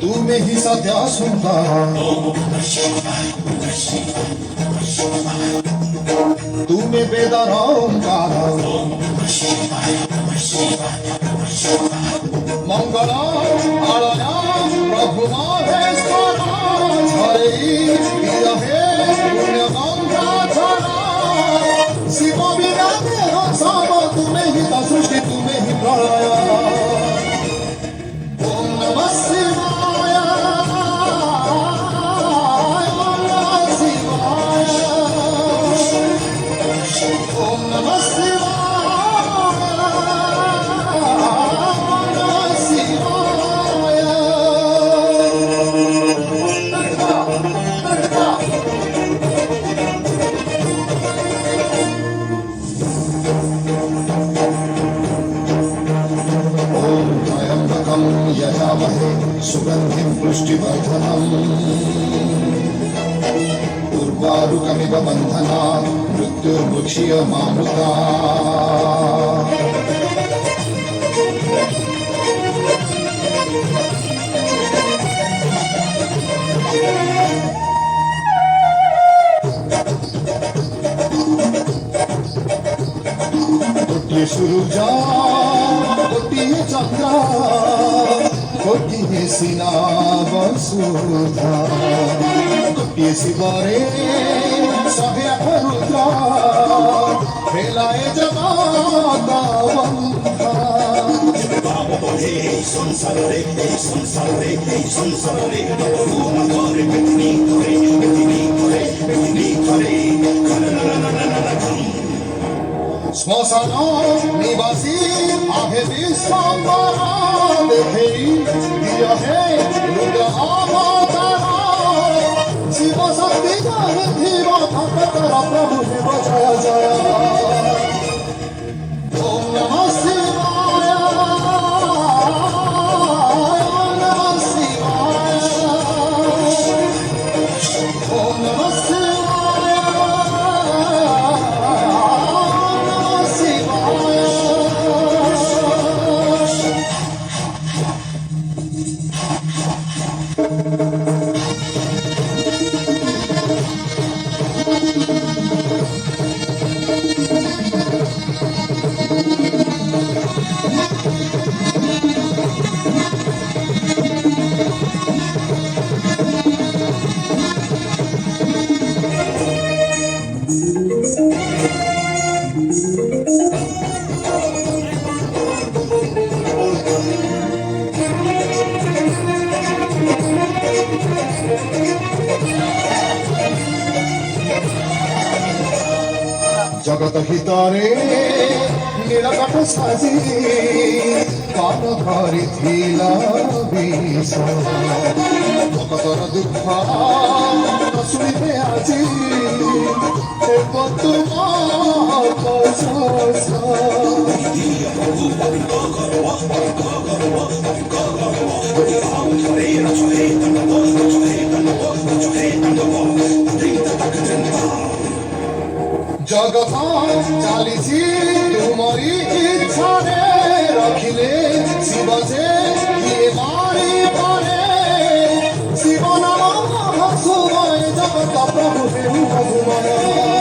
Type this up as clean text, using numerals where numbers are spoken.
तू में ही सत्या सुनता तू में बेदारा ओंकारा मंगला आलया प्रभु महेश्वरा हरे हे पुण्य गंगा धरा शिव बिना देह सब तुम्हें ही तो सृष्टि तुम्हें ही प्रलय ओम नमः शिवाय ओम नमः शिवाय यजामहे सुगन्धिं पुष्टिवर्धनम् उर्वारुकमिव बन्धनात् मृत्युर्मुक्षीयमामृता गोटिए सूरुजा गोटिए चंद्रा गोटिए सीना वसुधा गोटिए शिवरे सभे रुद्रा फैलाए जगत बंधा শ্মশান নিবাসী আহে বিশ্বম্বরা দেখেই দিয় হে রুদ্র অবতার শিব শক্তি জয় ধীর ভক্তর প্রভু শিব জয় জয় ওম নমঃ শিবায় ওম নমঃ শিবায় ওম নমঃ শিবায় জগত হিতরে নীলকণ্ঠ সাজি কান ধরিছিল বিষ ভক্তর দুঃখ শুনিবে আজি জগত চালিছি তুমরি ইচ্ছারে রখিলে শিব যে কিয়ে মারি পারে শিব নাম শুভয় জগত প্রভু ভগবান